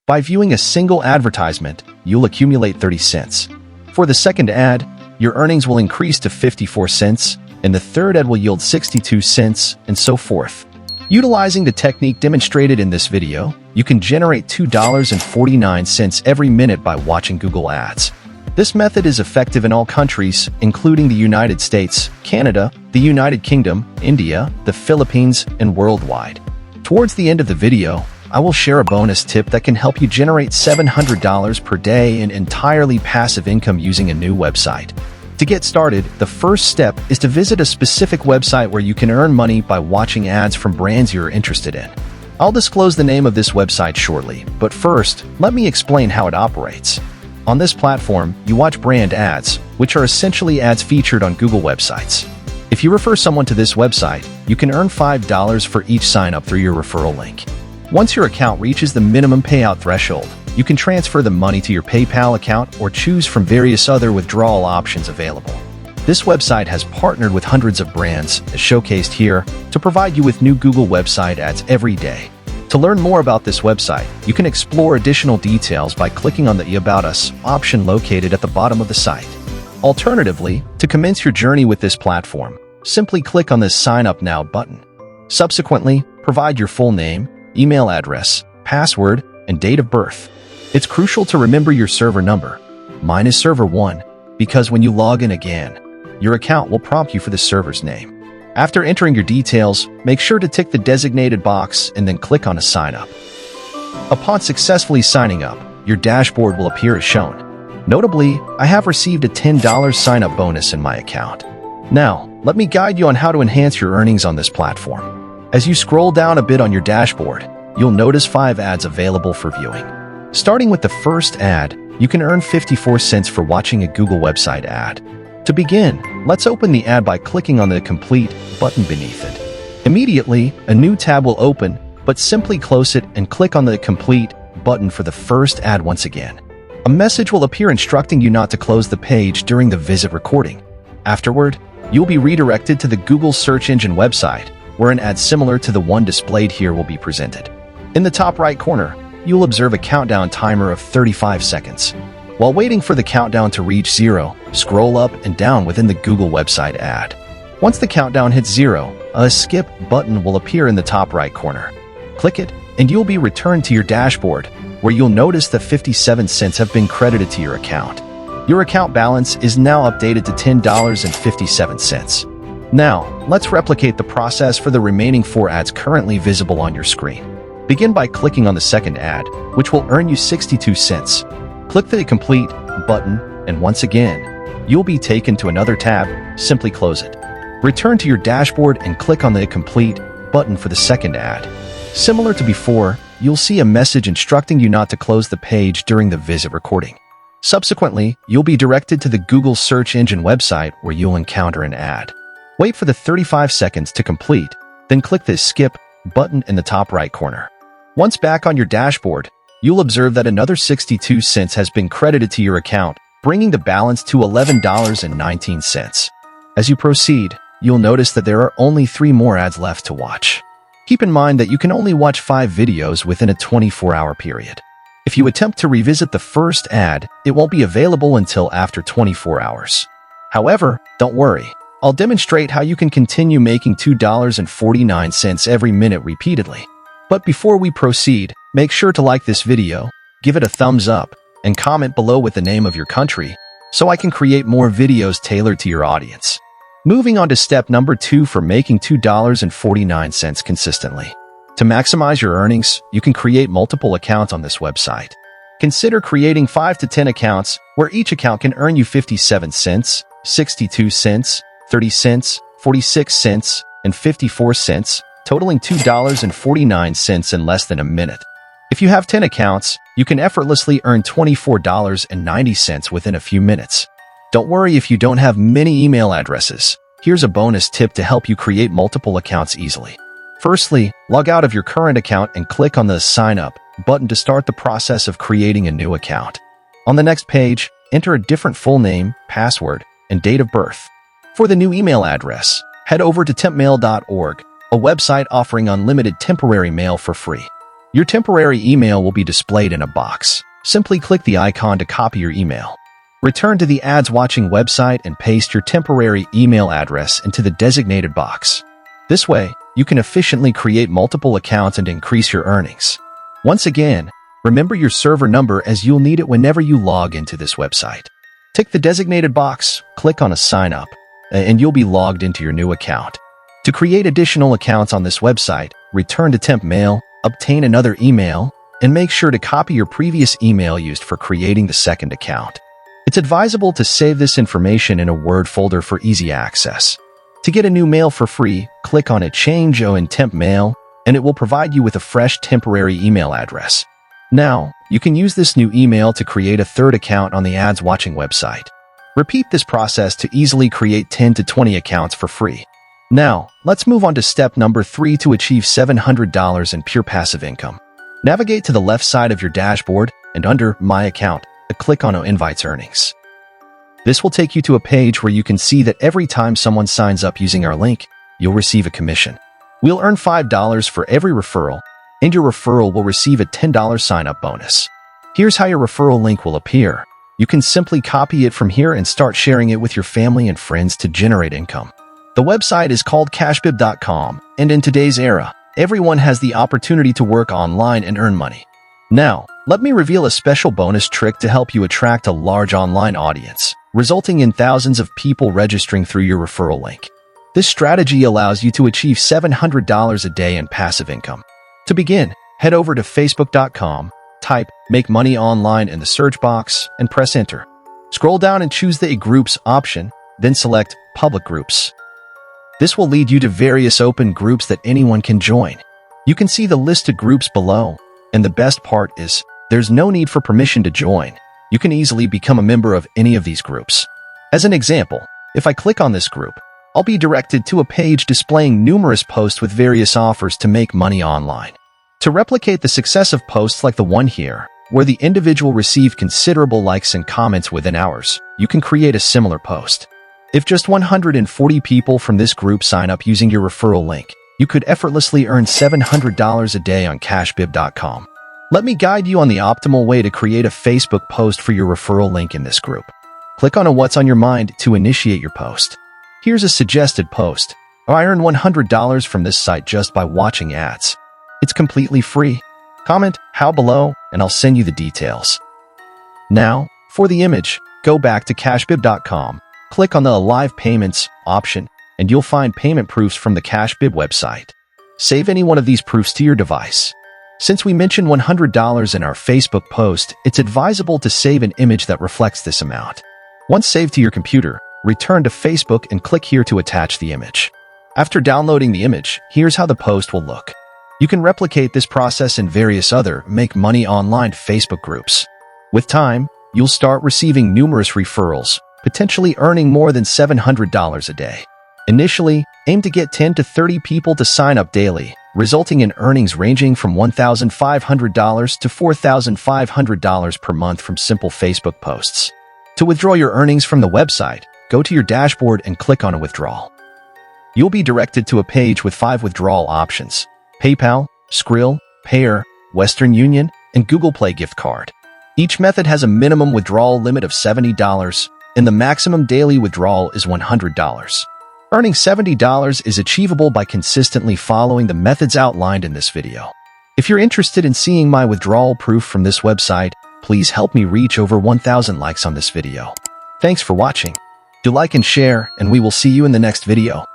By viewing a single advertisement, you'll accumulate 30 cents. For the second ad, your earnings will increase to 54 cents, and the third ad will yield 62 cents, and so forth. Utilizing the technique demonstrated in this video, you can generate $2.49 every minute by watching Google Ads. This method is effective in all countries, including the United States, Canada, the United Kingdom, India, the Philippines, and worldwide. Towards the end of the video, I will share a bonus tip that can help you generate $700 per day in entirely passive income using a new website. To get started, the first step is to visit a specific website where you can earn money by watching ads from brands you're interested in. I'll disclose the name of this website shortly, but first, let me explain how it operates. On this platform, you watch brand ads, which are essentially ads featured on Google websites. If you refer someone to this website, you can earn $5 for each sign-up through your referral link. Once your account reaches the minimum payout threshold, you can transfer the money to your PayPal account or choose from various other withdrawal options available. This website has partnered with hundreds of brands, as showcased here, to provide you with new Google website ads every day. To learn more about this website, you can explore additional details by clicking on the About Us option located at the bottom of the site. Alternatively, to commence your journey with this platform, simply click on this Sign Up Now button. Subsequently, provide your full name, email address, password, and date of birth. It's crucial to remember your server number. Mine is server 1, because when you log in again, your account will prompt you for the server's name. After entering your details, make sure to tick the designated box and then click on a Sign Up. Upon successfully signing up, your dashboard will appear as shown. Notably, I have received a $10 sign-up bonus in my account. Now, let me guide you on how to enhance your earnings on this platform. As you scroll down a bit on your dashboard, you'll notice 5 ads available for viewing. Starting with the first ad, you can earn 54 cents for watching a Google website ad. To begin, let's open the ad by clicking on the Complete button beneath it. Immediately, a new tab will open, but simply close it and click on the Complete button for the first ad once again. A message will appear instructing you not to close the page during the visit recording. Afterward, you'll be redirected to the Google search engine website, where an ad similar to the one displayed here will be presented. In the top right corner, you'll observe a countdown timer of 35 seconds. While waiting for the countdown to reach 0, scroll up and down within the Google website ad. Once the countdown hits 0, a Skip button will appear in the top right corner. Click it, and you'll be returned to your dashboard, where you'll notice that 57 cents have been credited to your account. Your account balance is now updated to $10.57. Now, let's replicate the process for the remaining 4 ads currently visible on your screen. Begin by clicking on the second ad, which will earn you 62 cents. Click the Complete button, and once again, you'll be taken to another tab. Simply close it. Return to your dashboard and click on the Complete button for the second ad. Similar to before, you'll see a message instructing you not to close the page during the visit recording. Subsequently, you'll be directed to the Google search engine website where you'll encounter an ad. Wait for the 35 seconds to complete, then click the Skip button in the top right corner. Once back on your dashboard, you'll observe that another 62 cents has been credited to your account, bringing the balance to $11.19. As you proceed, you'll notice that there are only 3 more ads left to watch. Keep in mind that you can only watch 5 videos within a 24-hour period. If you attempt to revisit the first ad, it won't be available until after 24 hours. However, don't worry. I'll demonstrate how you can continue making $2.49 every minute repeatedly. But before we proceed, make sure to like this video, give it a thumbs up, and comment below with the name of your country, so I can create more videos tailored to your audience. Moving on to step number 2 for making $2.49 consistently. To maximize your earnings, you can create multiple accounts on this website. Consider creating 5 to 10 accounts, where each account can earn you 57 cents, 62 cents, 30 cents, 46 cents, and 54 cents, totaling $2.49 in less than a minute. If you have 10 accounts, you can effortlessly earn $24.90 within a few minutes. Don't worry if you don't have many email addresses. Here's a bonus tip to help you create multiple accounts easily. Firstly, log out of your current account and click on the Sign Up button to start the process of creating a new account. On the next page, enter a different full name, password, and date of birth. For the new email address, head over to tempmail.org, a website offering unlimited temporary mail for free. Your temporary email will be displayed in a box. Simply click the icon to copy your email. Return to the Ads Watching website and paste your temporary email address into the designated box. This way, you can efficiently create multiple accounts and increase your earnings. Once again, remember your server number as you'll need it whenever you log into this website. Tick the designated box, click on a sign up, and you'll be logged into your new account. To create additional accounts on this website, return to temp mail, obtain another email, and make sure to copy your previous email used for creating the second account. It's advisable to save this information in a Word folder for easy access. To get a new mail for free, click on a Change in Temp Mail, and it will provide you with a fresh temporary email address. Now, you can use this new email to create a third account on the Ads Watching website. Repeat this process to easily create 10 to 20 accounts for free. Now, let's move on to step number 3 to achieve $700 in pure passive income. Navigate to the left side of your dashboard and under My Account, click on Invites Earnings. This will take you to a page where you can see that every time someone signs up using our link, you'll receive a commission. We'll earn $5 for every referral, and your referral will receive a $10 sign-up bonus. Here's how your referral link will appear. You can simply copy it from here and start sharing it with your family and friends to generate income. The website is called cashbib.com, and in today's era, everyone has the opportunity to work online and earn money. Now, let me reveal a special bonus trick to help you attract a large online audience, resulting in thousands of people registering through your referral link. This strategy allows you to achieve $700 a day in passive income. To begin, head over to facebook.com, type Make Money Online in the search box, and press Enter. Scroll down and choose the Groups option, then select Public Groups. This will lead you to various open groups that anyone can join. You can see the listed groups below, and the best part is, there's no need for permission to join. You can easily become a member of any of these groups. As an example, if I click on this group, I'll be directed to a page displaying numerous posts with various offers to make money online. To replicate the success of posts like the one here, where the individual received considerable likes and comments within hours, you can create a similar post. If just 140 people from this group sign up using your referral link, you could effortlessly earn $700 a day on cashbib.com. Let me guide you on the optimal way to create a Facebook post for your referral link in this group. Click on a What's on Your Mind to initiate your post. Here's a suggested post. I earned $100 from this site just by watching ads. It's completely free. Comment how below and I'll send you the details. Now, for the image, go back to cashbib.com, click on the Live Payments option, and you'll find payment proofs from the Cashbib website. Save any one of these proofs to your device. Since we mentioned $100 in our Facebook post, it's advisable to save an image that reflects this amount. Once saved to your computer, return to Facebook and click here to attach the image. After downloading the image, here's how the post will look. You can replicate this process in various other Make Money Online Facebook groups. With time, you'll start receiving numerous referrals, potentially earning more than $700 a day. Initially, aim to get 10 to 30 people to sign up daily, resulting in earnings ranging from $1,500 to $4,500 per month from simple Facebook posts. To withdraw your earnings from the website, go to your dashboard and click on a withdrawal. You'll be directed to a page with 5 withdrawal options: PayPal, Skrill, Payer, Western Union, and Google Play gift card. Each method has a minimum withdrawal limit of $70, and the maximum daily withdrawal is $100. Earning $70 is achievable by consistently following the methods outlined in this video. If you're interested in seeing my withdrawal proof from this website, please help me reach over 1,000 likes on this video. Thanks for watching. Do like and share, and we will see you in the next video.